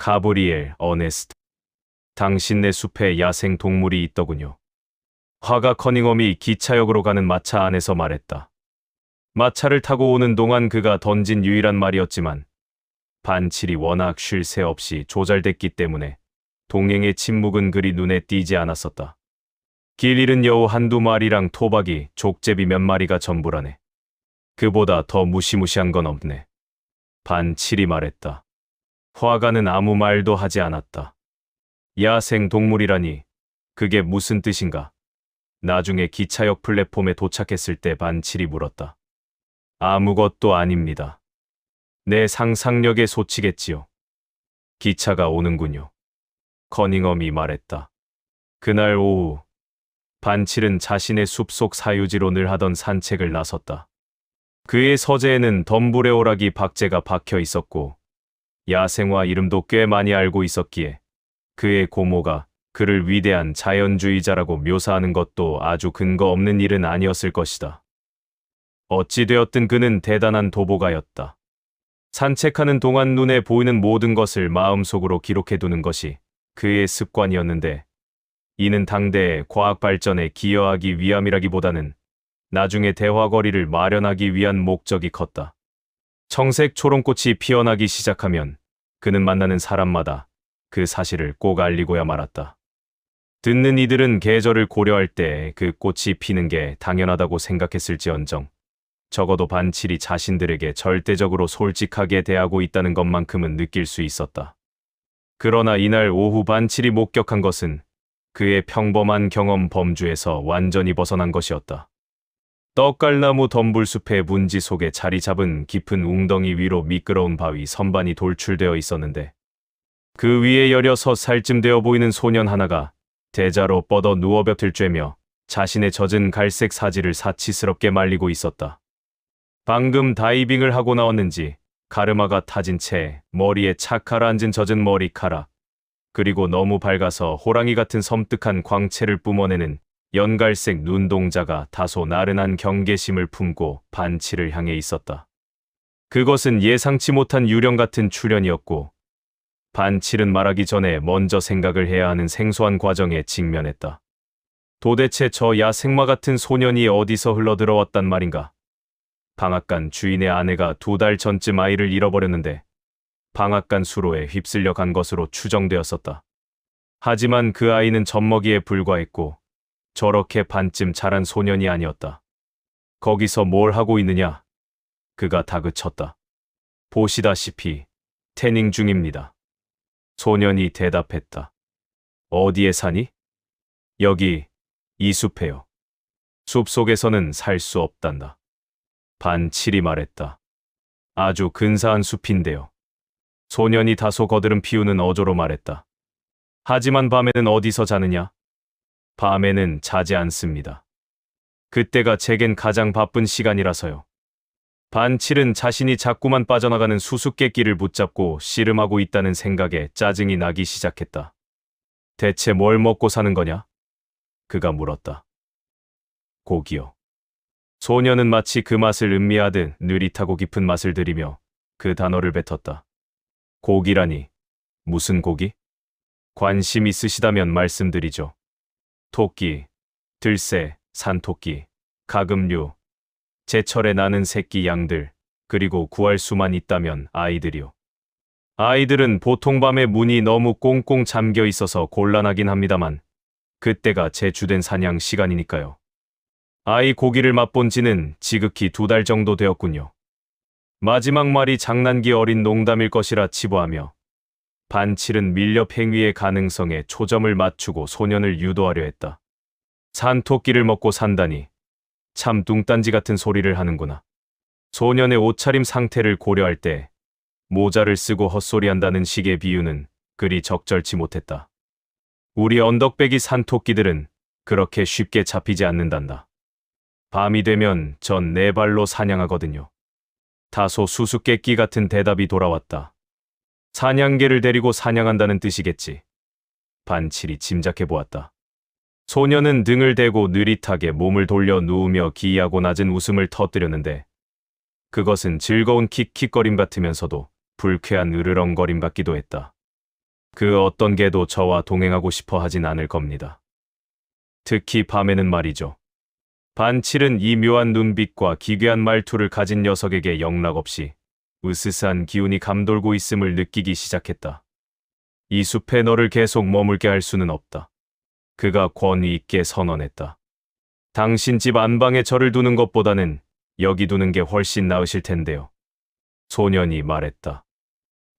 가브리엘, 어네스트. 당신네 숲에 야생 동물이 있더군요. 화가 커닝엄이 기차역으로 가는 마차 안에서 말했다. 마차를 타고 오는 동안 그가 던진 유일한 말이었지만 반칠이 워낙 쉴 새 없이 조잘됐기 때문에 동행의 침묵은 그리 눈에 띄지 않았었다. 길 잃은 여우 한두 마리랑 토박이, 족제비 몇 마리가 전부라네. 그보다 더 무시무시한 건 없네. 반칠이 말했다. 화가는 아무 말도 하지 않았다. 야생 동물이라니 그게 무슨 뜻인가? 나중에 기차역 플랫폼에 도착했을 때 반칠이 물었다. 아무것도 아닙니다. 내 상상력에 소치겠지요. 기차가 오는군요. 커닝엄이 말했다. 그날 오후 반칠은 자신의 숲속 사유지로 늘 하던 산책을 나섰다. 그의 서재에는 덤브레오라기 박제가 박혀 있었고 야생화 이름도 꽤 많이 알고 있었기에 그의 고모가 그를 위대한 자연주의자라고 묘사하는 것도 아주 근거 없는 일은 아니었을 것이다. 어찌되었든 그는 대단한 도보가였다. 산책하는 동안 눈에 보이는 모든 것을 마음속으로 기록해두는 것이 그의 습관이었는데 이는 당대의 과학 발전에 기여하기 위함이라기보다는 나중에 대화거리를 마련하기 위한 목적이 컸다. 청색 초롱꽃이 피어나기 시작하면 그는 만나는 사람마다 그 사실을 꼭 알리고야 말았다. 듣는 이들은 계절을 고려할 때 그 꽃이 피는 게 당연하다고 생각했을지언정 적어도 반칠이 자신들에게 절대적으로 솔직하게 대하고 있다는 것만큼은 느낄 수 있었다. 그러나 이날 오후 반칠이 목격한 것은 그의 평범한 경험 범주에서 완전히 벗어난 것이었다. 떡갈나무 덤불숲의 문지 속에 자리 잡은 깊은 웅덩이 위로 미끄러운 바위 선반이 돌출되어 있었는데 그 위에 여려서 살쯤 되어 보이는 소년 하나가 대자로 뻗어 누워 벼틀 쬐며 자신의 젖은 갈색 사지를 사치스럽게 말리고 있었다. 방금 다이빙을 하고 나왔는지 가르마가 타진 채 머리에 착 가라앉은 젖은 머리카락, 그리고 너무 밝아서 호랑이 같은 섬뜩한 광채를 뿜어내는 연갈색 눈동자가 다소 나른한 경계심을 품고 반칠을 향해 있었다. 그것은 예상치 못한 유령 같은 출현이었고 반칠은 말하기 전에 먼저 생각을 해야 하는 생소한 과정에 직면했다. 도대체 저 야생마 같은 소년이 어디서 흘러들어왔단 말인가? 방앗간 주인의 아내가 2달 전쯤 아이를 잃어버렸는데 방앗간 수로에 휩쓸려 간 것으로 추정되었었다. 하지만 그 아이는 젖먹이에 불과했고 저렇게 반쯤 자란 소년이 아니었다. 거기서 뭘 하고 있느냐? 그가 다그쳤다. 보시다시피 태닝 중입니다. 소년이 대답했다. 어디에 사니? 여기, 이 숲에요. 숲속에서는 살 수 없단다. 반칠이 말했다. 아주 근사한 숲인데요. 소년이 다소 거드름 피우는 어조로 말했다. 하지만 밤에는 어디서 자느냐? 밤에는 자지 않습니다. 그때가 제겐 가장 바쁜 시간이라서요. 반칠은 자신이 자꾸만 빠져나가는 수수께끼를 붙잡고 씨름하고 있다는 생각에 짜증이 나기 시작했다. 대체 뭘 먹고 사는 거냐? 그가 물었다. 고기요. 소녀는 마치 그 맛을 음미하듯 느릿하고 깊은 맛을 들이며 그 단어를 뱉었다. 고기라니, 무슨 고기? 관심 있으시다면 말씀드리죠. 토끼, 들새, 산토끼, 가금류, 제철에 나는 새끼 양들, 그리고 구할 수만 있다면 아이들이요. 아이들은 보통 밤에 문이 너무 꽁꽁 잠겨 있어서 곤란하긴 합니다만 그때가 제 주된 사냥 시간이니까요. 아이 고기를 맛본 지는 지극히 2달 정도 되었군요. 마지막 말이 장난기 어린 농담일 것이라 치부하며 반칠은 밀렵 행위의 가능성에 초점을 맞추고 소년을 유도하려 했다. 산토끼를 먹고 산다니 참 뚱딴지 같은 소리를 하는구나. 소년의 옷차림 상태를 고려할 때 모자를 쓰고 헛소리한다는 식의 비유는 그리 적절치 못했다. 우리 언덕배기 산토끼들은 그렇게 쉽게 잡히지 않는단다. 밤이 되면 전 4발로 사냥하거든요. 다소 수수께끼 같은 대답이 돌아왔다. 사냥개를 데리고 사냥한다는 뜻이겠지. 반칠이 짐작해보았다. 소년은 등을 대고 느릿하게 몸을 돌려 누우며 기이하고 낮은 웃음을 터뜨렸는데 그것은 즐거운 킥킥거림 같으면서도 불쾌한 으르렁거림 같기도 했다. 그 어떤 개도 저와 동행하고 싶어 하진 않을 겁니다. 특히 밤에는 말이죠. 반칠은 이 묘한 눈빛과 기괴한 말투를 가진 녀석에게 영락없이 으스스한 기운이 감돌고 있음을 느끼기 시작했다. 이 숲에 너를 계속 머물게 할 수는 없다. 그가 권위 있게 선언했다. 당신 집 안방에 저를 두는 것보다는 여기 두는 게 훨씬 나으실 텐데요. 소년이 말했다.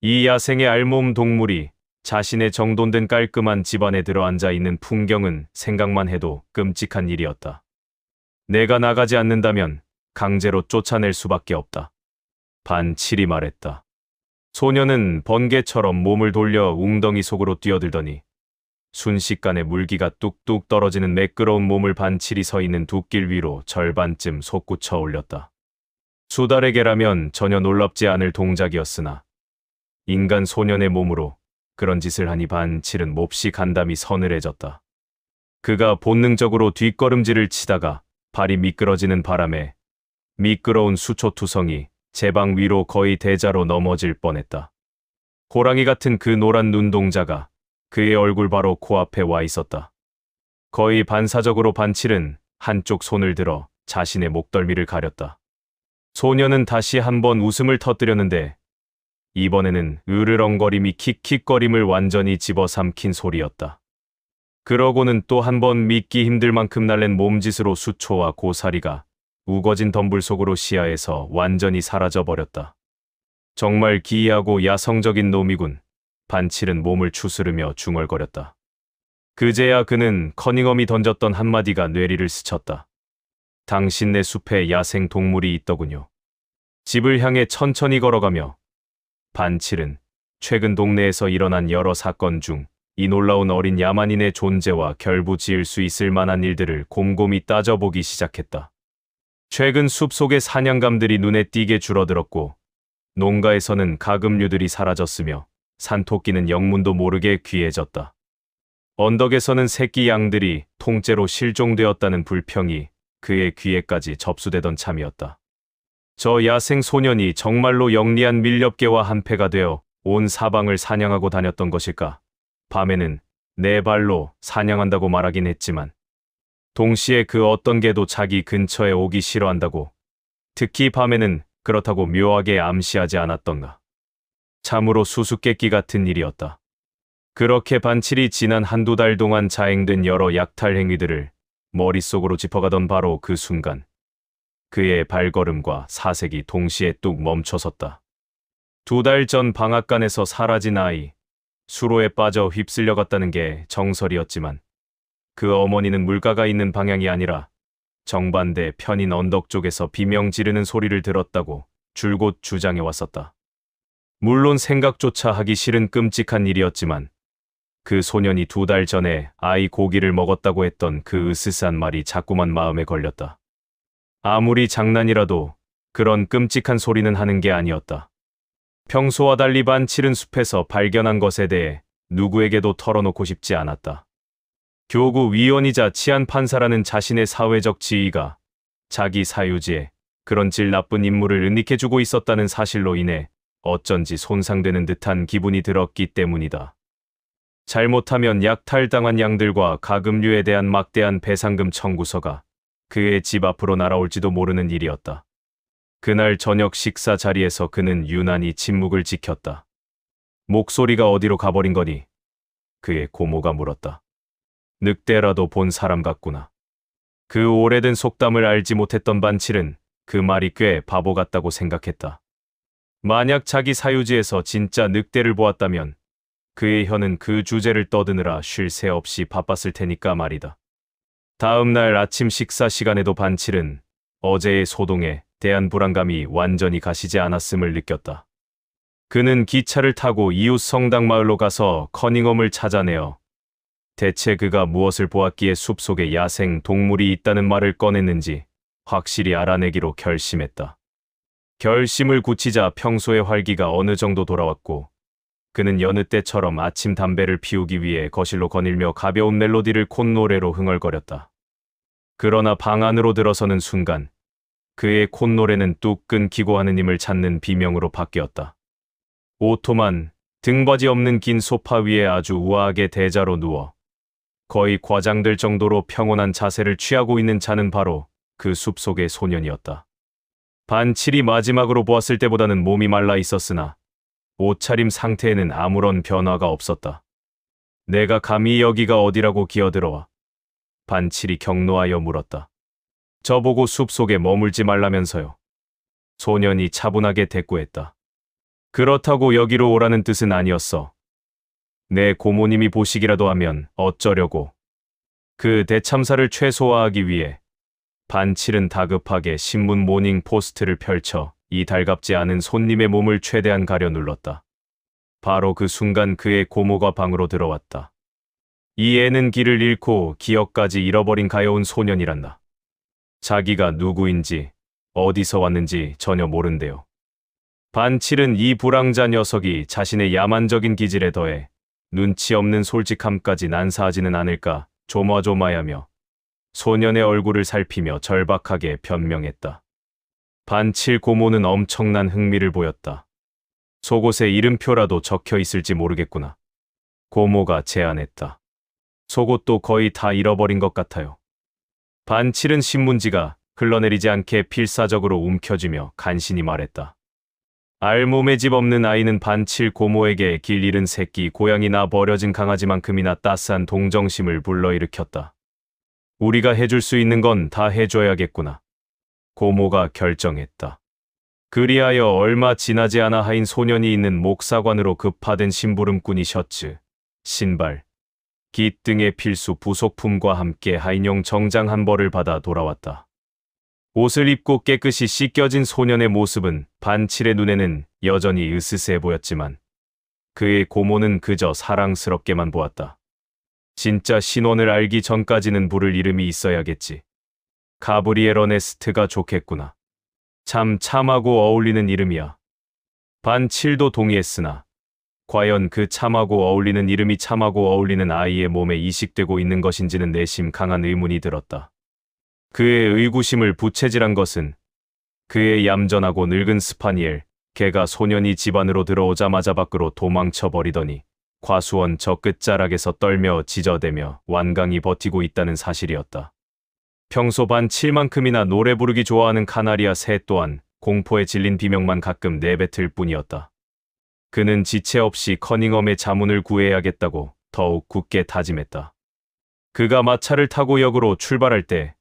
이 야생의 알몸 동물이 자신의 정돈된 깔끔한 집안에 들어앉아 있는 풍경은 생각만 해도 끔찍한 일이었다. 내가 나가지 않는다면 강제로 쫓아낼 수밖에 없다. 반칠이 말했다. 소년은 번개처럼 몸을 돌려 웅덩이 속으로 뛰어들더니 순식간에 물기가 뚝뚝 떨어지는 매끄러운 몸을 반칠이 서 있는 둑길 위로 절반쯤 솟구쳐 올렸다. 수달에게라면 전혀 놀랍지 않을 동작이었으나 인간 소년의 몸으로 그런 짓을 하니 반칠은 몹시 간담이 서늘해졌다. 그가 본능적으로 뒷걸음질을 치다가 발이 미끄러지는 바람에 미끄러운 수초투성이 제방 위로 거의 대자로 넘어질 뻔했다. 호랑이 같은 그 노란 눈동자가 그의 얼굴 바로 코앞에 와 있었다. 거의 반사적으로 반칠은 한쪽 손을 들어 자신의 목덜미를 가렸다. 소년은 다시 한번 웃음을 터뜨렸는데 이번에는 으르렁거림이 킥킥거림을 완전히 집어삼킨 소리였다. 그러고는 또 한 번 믿기 힘들 만큼 날랜 몸짓으로 수초와 고사리가 우거진 덤불 속으로 시야에서 완전히 사라져버렸다. 정말 기이하고 야성적인 놈이군. 반칠은 몸을 추스르며 중얼거렸다. 그제야 그는 커닝엄이 던졌던 한마디가 뇌리를 스쳤다. 당신네 숲에 야생 동물이 있더군요. 집을 향해 천천히 걸어가며 반칠은 최근 동네에서 일어난 여러 사건 중 이 놀라운 어린 야만인의 존재와 결부지을 수 있을 만한 일들을 곰곰이 따져보기 시작했다. 최근 숲속의 사냥감들이 눈에 띄게 줄어들었고 농가에서는 가금류들이 사라졌으며 산토끼는 영문도 모르게 귀해졌다. 언덕에서는 새끼 양들이 통째로 실종되었다는 불평이 그의 귀에까지 접수되던 참이었다. 저 야생 소년이 정말로 영리한 밀렵개와 한패가 되어 온 사방을 사냥하고 다녔던 것일까? 밤에는 네 발로 사냥한다고 말하긴 했지만 동시에 그 어떤 개도 자기 근처에 오기 싫어한다고, 특히 밤에는 그렇다고 묘하게 암시하지 않았던가. 참으로 수수께끼 같은 일이었다. 그렇게 반칠이 지난 한두 달 동안 자행된 여러 약탈 행위들을 머릿속으로 짚어가던 바로 그 순간 그의 발걸음과 사색이 동시에 뚝 멈춰섰다. 2달 전 방앗간에서 사라진 아이, 수로에 빠져 휩쓸려갔다는 게 정설이었지만 그 어머니는 물가가 있는 방향이 아니라 정반대 편인 언덕 쪽에서 비명 지르는 소리를 들었다고 줄곧 주장해 왔었다. 물론 생각조차 하기 싫은 끔찍한 일이었지만 그 소년이 2달 전에 아이 고기를 먹었다고 했던 그 으스스한 말이 자꾸만 마음에 걸렸다. 아무리 장난이라도 그런 끔찍한 소리는 하는 게 아니었다. 평소와 달리 반칠은 숲에서 발견한 것에 대해 누구에게도 털어놓고 싶지 않았다. 교구 위원이자 치안 판사라는 자신의 사회적 지위가 자기 사유지에 그런 질 나쁜 인물을 은닉해주고 있었다는 사실로 인해 어쩐지 손상되는 듯한 기분이 들었기 때문이다. 잘못하면 약탈당한 양들과 가금류에 대한 막대한 배상금 청구서가 그의 집 앞으로 날아올지도 모르는 일이었다. 그날 저녁 식사 자리에서 그는 유난히 침묵을 지켰다. 목소리가 어디로 가버린 거니? 그의 고모가 물었다. 늑대라도 본 사람 같구나. 그 오래된 속담을 알지 못했던 반칠은 그 말이 꽤 바보 같다고 생각했다. 만약 자기 사유지에서 진짜 늑대를 보았다면 그의 혀는 그 주제를 떠드느라 쉴 새 없이 바빴을 테니까 말이다. 다음 날 아침 식사 시간에도 반칠은 어제의 소동에 대한 불안감이 완전히 가시지 않았음을 느꼈다. 그는 기차를 타고 이웃 성당 마을로 가서 커닝엄을 찾아내어 대체 그가 무엇을 보았기에 숲속에 야생 동물이 있다는 말을 꺼냈는지 확실히 알아내기로 결심했다. 결심을 굳히자 평소의 활기가 어느 정도 돌아왔고 그는 여느 때처럼 아침 담배를 피우기 위해 거실로 거닐며 가벼운 멜로디를 콧노래로 흥얼거렸다. 그러나 방 안으로 들어서는 순간 그의 콧노래는 뚝 끊기고 하느님을 찾는 비명으로 바뀌었다. 오토만 등받이 없는 긴 소파 위에 아주 우아하게 대자로 누워 거의 과장될 정도로 평온한 자세를 취하고 있는 자는 바로 그 숲속의 소년이었다. 반칠이 마지막으로 보았을 때보다는 몸이 말라 있었으나 옷차림 상태에는 아무런 변화가 없었다. 내가 감히 여기가 어디라고 기어들어와? 반칠이 격노하여 물었다. 저보고 숲속에 머물지 말라면서요. 소년이 차분하게 대꾸했다. 그렇다고 여기로 오라는 뜻은 아니었어. 내 고모님이 보시기라도 하면 어쩌려고. 그 대참사를 최소화하기 위해 반칠은 다급하게 신문 모닝 포스트를 펼쳐 이 달갑지 않은 손님의 몸을 최대한 가려 눌렀다. 바로 그 순간 그의 고모가 방으로 들어왔다. 이 애는 길을 잃고 기억까지 잃어버린 가여운 소년이란다. 자기가 누구인지 어디서 왔는지 전혀 모른대요. 반칠은 이 불황자 녀석이 자신의 야만적인 기질에 더해 눈치 없는 솔직함까지 난사하지는 않을까 조마조마하며 소년의 얼굴을 살피며 절박하게 변명했다. 반칠 고모는 엄청난 흥미를 보였다. 속옷에 이름표라도 적혀 있을지 모르겠구나. 고모가 제안했다. 속옷도 거의 다 잃어버린 것 같아요. 반칠은 신문지가 흘러내리지 않게 필사적으로 움켜쥐며 간신히 말했다. 알몸에 집 없는 아이는 반칠 고모에게 길 잃은 새끼 고양이나 버려진 강아지만큼이나 따스한 동정심을 불러일으켰다. 우리가 해줄 수 있는 건 다 해줘야겠구나. 고모가 결정했다. 그리하여 얼마 지나지 않아 하인 소년이 있는 목사관으로 급파된 심부름꾼이 셔츠, 신발, 깃 등의 필수 부속품과 함께 하인용 정장 한 벌을 받아 돌아왔다. 옷을 입고 깨끗이 씻겨진 소년의 모습은 반칠의 눈에는 여전히 으스스해 보였지만 그의 고모는 그저 사랑스럽게만 보았다. 진짜 신원을 알기 전까지는 부를 이름이 있어야겠지. 가브리엘 어네스트가 좋겠구나. 참 참하고 어울리는 이름이야. 반칠도 동의했으나 과연 그 참하고 어울리는 이름이 참하고 어울리는 아이의 몸에 이식되고 있는 것인지는 내심 강한 의문이 들었다. 그의 의구심을 부채질한 것은 그의 얌전하고 늙은 스파니엘, 걔가 소년이 집 안으로 들어오자마자 밖으로 도망쳐 버리더니 과수원 저 끝자락에서 떨며 지저대며 완강히 버티고 있다는 사실이었다. 평소 반칠만큼이나 노래 부르기 좋아하는 카나리아 새 또한 공포에 질린 비명만 가끔 내뱉을 뿐이었다. 그는 지체 없이 커닝엄의 자문을 구해야겠다고 더욱 굳게 다짐했다. 그가 마차를 타고 역으로 출발할 때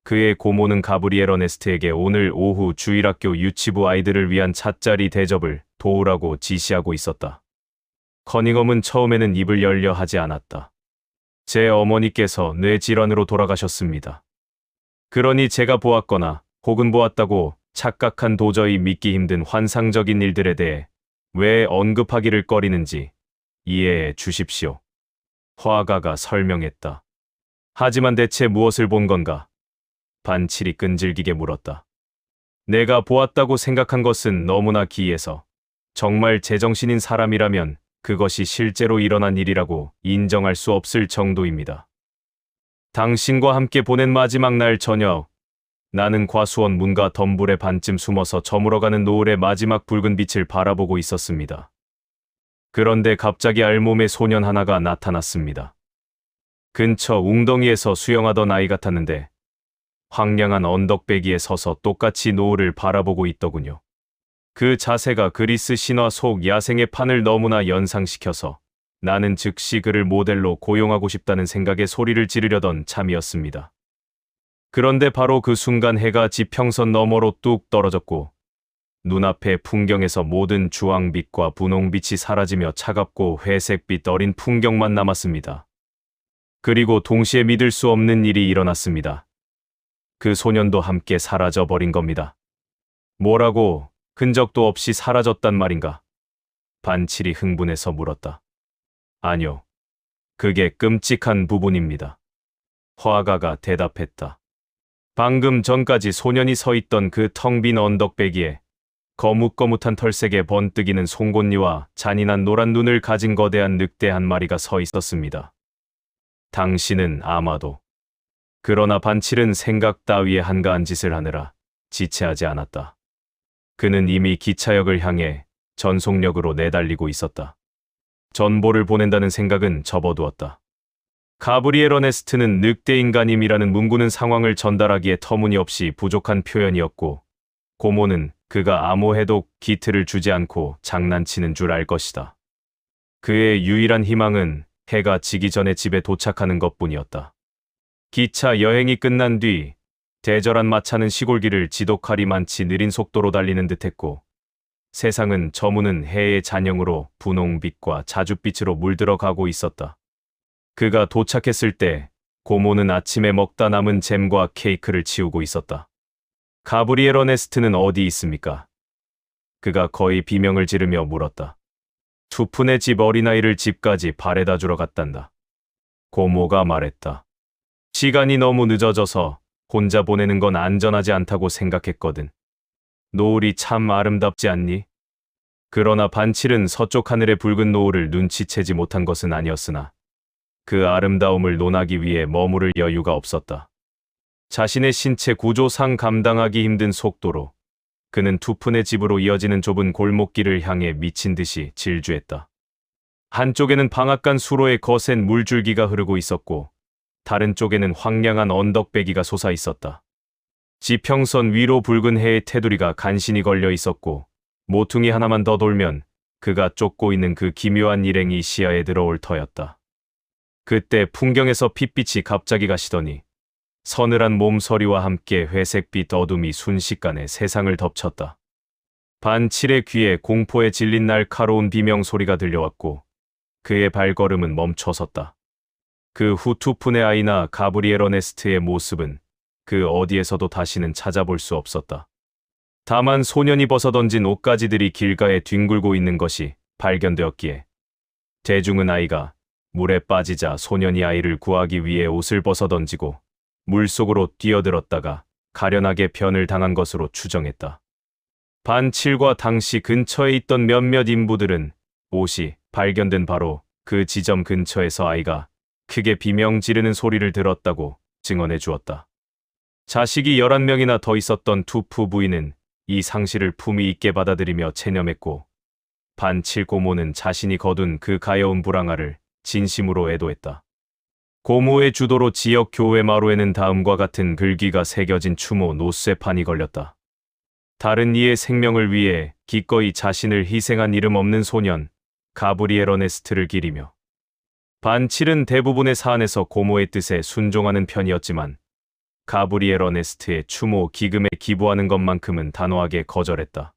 그의 고모는 가브리엘 어네스트에게 오늘 오후 주일학교 유치부 아이들을 위한 찻자리 대접을 도우라고 지시하고 있었다. 커닝엄은 처음에는 입을 열려 하지 않았다. 제 어머니께서 뇌질환으로 돌아가셨습니다. 그러니 제가 보았거나 혹은 보았다고 착각한 도저히 믿기 힘든 환상적인 일들에 대해 왜 언급하기를 꺼리는지 이해해 주십시오. 화가가 설명했다. 하지만 대체 무엇을 본 건가? 반칠이 끈질기게 물었다. 내가 보았다고 생각한 것은 너무나 기이해서 정말 제정신인 사람이라면 그것이 실제로 일어난 일이라고 인정할 수 없을 정도입니다. 당신과 함께 보낸 마지막 날 저녁, 나는 과수원 문과 덤불의 반쯤 숨어서 저물어가는 노을의 마지막 붉은 빛을 바라보고 있었습니다. 그런데 갑자기 알몸의 소년 하나가 나타났습니다. 근처 웅덩이에서 수영하던 아이 같았는데 황량한 언덕배기에 서서 똑같이 노을을 바라보고 있더군요. 그 자세가 그리스 신화 속 야생의 판을 너무나 연상시켜서 나는 즉시 그를 모델로 고용하고 싶다는 생각에 소리를 지르려던 참이었습니다. 그런데 바로 그 순간 해가 지평선 너머로 뚝 떨어졌고 눈앞의 풍경에서 모든 주황빛과 분홍빛이 사라지며 차갑고 회색빛 어린 풍경만 남았습니다. 그리고 동시에 믿을 수 없는 일이 일어났습니다. 그 소년도 함께 사라져 버린 겁니다. 뭐라고 흔적도 없이 사라졌단 말인가? 반칠이 흥분해서 물었다. 아니요. 그게 끔찍한 부분입니다. 화가가 대답했다. 방금 전까지 소년이 서 있던 그 텅 빈 언덕배기에 거뭇거뭇한 털색의 번뜩이는 송곳니와 잔인한 노란 눈을 가진 거대한 늑대 한 마리가 서 있었습니다. 당신은 아마도. 그러나 반칠은 생각 따위에 한가한 짓을 하느라 지체하지 않았다. 그는 이미 기차역을 향해 전속력으로 내달리고 있었다. 전보를 보낸다는 생각은 접어두었다. 가브리엘 어네스트는 늑대인간임이라는 문구는 상황을 전달하기에 터무니없이 부족한 표현이었고, 고모는 그가 암호해독 기틀을 주지 않고 장난치는 줄 알 것이다. 그의 유일한 희망은 해가 지기 전에 집에 도착하는 것뿐이었다. 기차 여행이 끝난 뒤 대절한 마차는 시골길을 지독하리만치 느린 속도로 달리는 듯했고, 세상은 저무는 해의 잔영으로 분홍빛과 자줏빛으로 물들어가고 있었다. 그가 도착했을 때 고모는 아침에 먹다 남은 잼과 케이크를 치우고 있었다. 가브리엘 어네스트는 어디 있습니까? 그가 거의 비명을 지르며 물었다. 투푼의 집 어린아이를 집까지 바래다 주러 갔단다. 고모가 말했다. 시간이 너무 늦어져서 혼자 보내는 건 안전하지 않다고 생각했거든. 노을이 참 아름답지 않니? 그러나 반칠은 서쪽 하늘의 붉은 노을을 눈치채지 못한 것은 아니었으나 그 아름다움을 논하기 위해 머무를 여유가 없었다. 자신의 신체 구조상 감당하기 힘든 속도로 그는 투푼의 집으로 이어지는 좁은 골목길을 향해 미친 듯이 질주했다. 한쪽에는 방앗간 수로에 거센 물줄기가 흐르고 있었고 다른 쪽에는 황량한 언덕배기가 솟아 있었다. 지평선 위로 붉은 해의 테두리가 간신히 걸려 있었고 모퉁이 하나만 더 돌면 그가 쫓고 있는 그 기묘한 일행이 시야에 들어올 터였다. 그때 풍경에서 핏빛이 갑자기 가시더니 서늘한 몸서리와 함께 회색빛 어둠이 순식간에 세상을 덮쳤다. 반칠의 귀에 공포에 질린 날카로운 비명 소리가 들려왔고 그의 발걸음은 멈춰섰다. 그 후 투푼의 아이나 가브리엘 어네스트의 모습은 그 어디에서도 다시는 찾아볼 수 없었다. 다만 소년이 벗어던진 옷가지들이 길가에 뒹굴고 있는 것이 발견되었기에 대중은 아이가 물에 빠지자 소년이 아이를 구하기 위해 옷을 벗어던지고 물속으로 뛰어들었다가 가련하게 변을 당한 것으로 추정했다. 반칠과 당시 근처에 있던 몇몇 인부들은 옷이 발견된 바로 그 지점 근처에서 아이가 크게 비명 지르는 소리를 들었다고 증언해 주었다. 자식이 11명이나 더 있었던 투푸 부인은 이 상실을 품위 있게 받아들이며 체념했고 반칠 고모는 자신이 거둔 그 가여운 불황아를 진심으로 애도했다. 고모의 주도로 지역 교회 마루에는 다음과 같은 글귀가 새겨진 추모 노쇠판이 걸렸다. 다른 이의 생명을 위해 기꺼이 자신을 희생한 이름 없는 소년 가브리엘 어네스트를 기리며 반칠은 대부분의 사안에서 고모의 뜻에 순종하는 편이었지만 가브리엘 어네스트의 추모 기금에 기부하는 것만큼은 단호하게 거절했다.